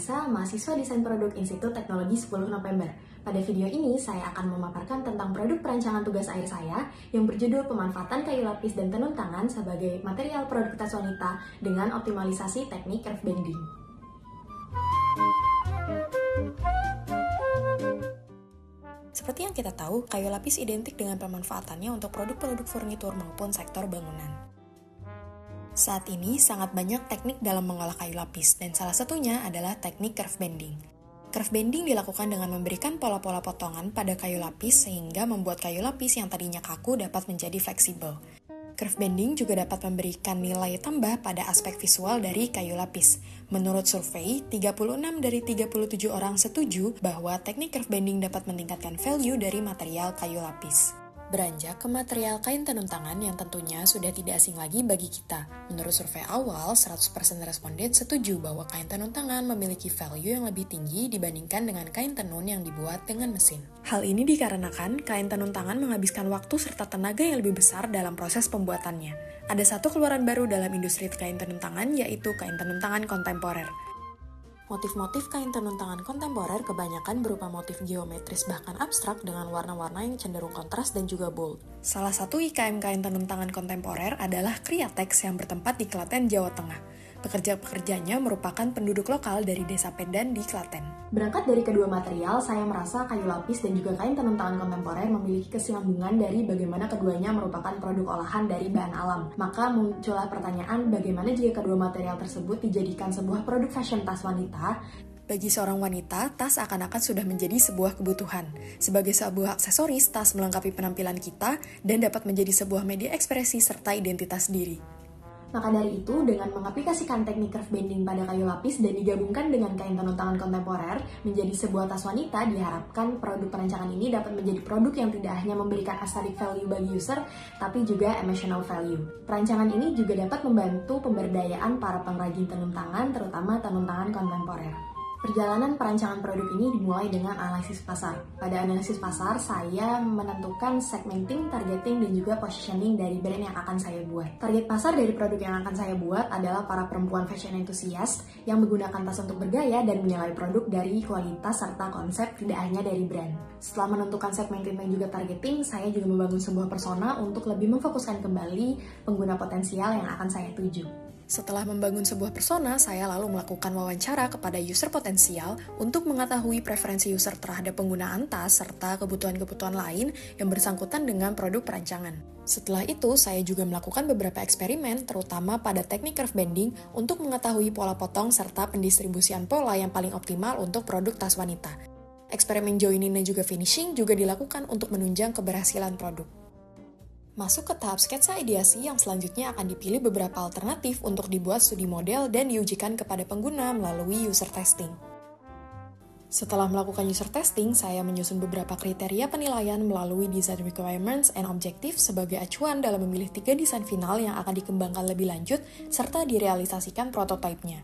Raisa, mahasiswa Desain Produk Institut Teknologi 10 November. Pada video ini, saya akan memaparkan tentang produk perancangan tugas akhir saya yang berjudul pemanfaatan kayu lapis dan tenun tangan sebagai material produk tas wanita dengan optimalisasi teknik curve bending. Seperti yang kita tahu, kayu lapis identik dengan pemanfaatannya untuk produk-produk furnitur maupun sektor bangunan. Saat ini sangat banyak teknik dalam mengolah kayu lapis, dan salah satunya adalah teknik curve bending. Curve bending dilakukan dengan memberikan pola-pola potongan pada kayu lapis sehingga membuat kayu lapis yang tadinya kaku dapat menjadi fleksibel. Curve bending juga dapat memberikan nilai tambah pada aspek visual dari kayu lapis. Menurut survei, 36 dari 37 orang setuju bahwa teknik curve bending dapat meningkatkan value dari material kayu lapis. Beranjak ke material kain tenun tangan yang tentunya sudah tidak asing lagi bagi kita. Menurut survei awal, 100% responden setuju bahwa kain tenun tangan memiliki value yang lebih tinggi dibandingkan dengan kain tenun yang dibuat dengan mesin. Hal ini dikarenakan kain tenun tangan menghabiskan waktu serta tenaga yang lebih besar dalam proses pembuatannya. Ada satu keluaran baru dalam industri kain tenun tangan, yaitu kain tenun tangan kontemporer. Motif-motif kain tenun tangan kontemporer kebanyakan berupa motif geometris bahkan abstrak dengan warna-warna yang cenderung kontras dan juga bold. Salah satu IKM kain tenun tangan kontemporer adalah Kriatex yang bertempat di Klaten, Jawa Tengah. Pekerja-pekerjanya merupakan penduduk lokal dari Desa Pedan di Klaten. Berangkat dari kedua material, saya merasa kayu lapis dan juga kain tenun tangan kontemporer memiliki kesinambungan dari bagaimana keduanya merupakan produk olahan dari bahan alam. Maka muncullah pertanyaan bagaimana jika kedua material tersebut dijadikan sebuah produk fashion tas wanita. Bagi seorang wanita, tas akan-akan sudah menjadi sebuah kebutuhan. Sebagai sebuah aksesoris, tas melengkapi penampilan kita dan dapat menjadi sebuah media ekspresi serta identitas diri. Maka dari itu, dengan mengaplikasikan teknik curve bending pada kayu lapis dan digabungkan dengan kain tenun tangan kontemporer menjadi sebuah tas wanita, diharapkan produk perancangan ini dapat menjadi produk yang tidak hanya memberikan aesthetic value bagi user, tapi juga emotional value. Perancangan ini juga dapat membantu pemberdayaan para pengrajin tenun tangan, terutama tenun tangan kontemporer. Perjalanan perancangan produk ini dimulai dengan analisis pasar. Pada analisis pasar, saya menentukan segmenting, targeting, dan juga positioning dari brand yang akan saya buat. Target pasar dari produk yang akan saya buat adalah para perempuan fashion enthusiast yang menggunakan tas untuk bergaya dan menilai produk dari kualitas serta konsep, tidak hanya dari brand. Setelah menentukan segmenting dan juga targeting, saya juga membangun sebuah persona untuk lebih memfokuskan kembali pengguna potensial yang akan saya tuju. Setelah membangun sebuah persona, saya lalu melakukan wawancara kepada user potensial untuk mengetahui preferensi user terhadap penggunaan tas serta kebutuhan-kebutuhan lain yang bersangkutan dengan produk perancangan. Setelah itu, saya juga melakukan beberapa eksperimen, terutama pada teknik curve bending untuk mengetahui pola potong serta pendistribusian pola yang paling optimal untuk produk tas wanita. Eksperimen joining dan juga finishing juga dilakukan untuk menunjang keberhasilan produk. Masuk ke tahap sketsa ideasi yang selanjutnya akan dipilih beberapa alternatif untuk dibuat studi model dan diujikan kepada pengguna melalui user testing. Setelah melakukan user testing, saya menyusun beberapa kriteria penilaian melalui design requirements and objectives sebagai acuan dalam memilih 3 desain final yang akan dikembangkan lebih lanjut serta direalisasikan prototipenya.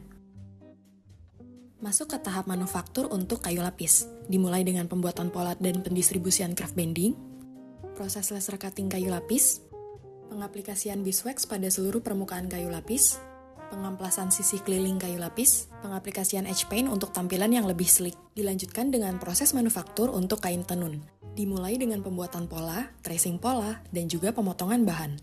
Masuk ke tahap manufaktur untuk kayu lapis, dimulai dengan pembuatan pola dan pendistribusian curve bending, proses laser cutting kayu lapis, pengaplikasian beeswax pada seluruh permukaan kayu lapis, pengamplasan sisi keliling kayu lapis, pengaplikasian edge paint untuk tampilan yang lebih sleek. Dilanjutkan dengan proses manufaktur untuk kain tenun, dimulai dengan pembuatan pola, tracing pola, dan juga pemotongan bahan.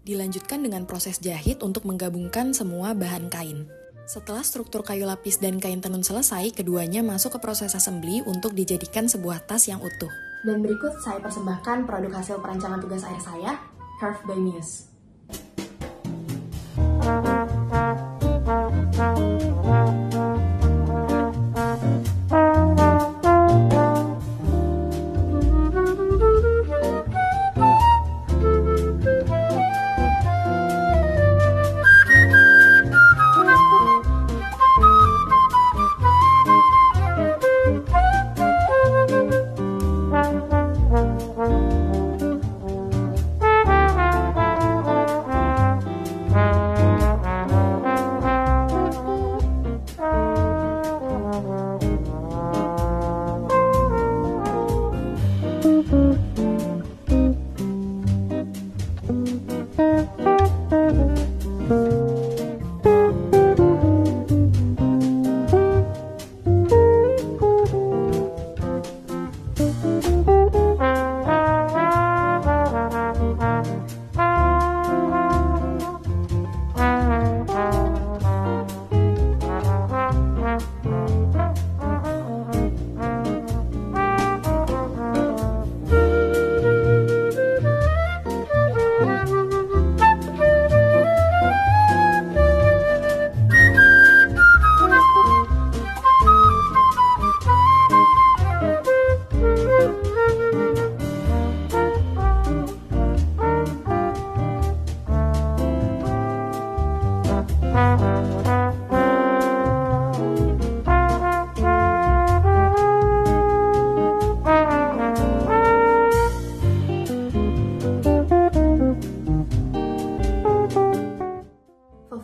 Dilanjutkan dengan proses jahit untuk menggabungkan semua bahan kain. Setelah struktur kayu lapis dan kain tenun selesai, keduanya masuk ke proses assembly untuk dijadikan sebuah tas yang utuh. Dan berikut saya persembahkan produk hasil perancangan tugas akhir saya, Curve by Muse.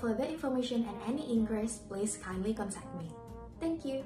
further information and any inquiries, please kindly contact me. Thank you.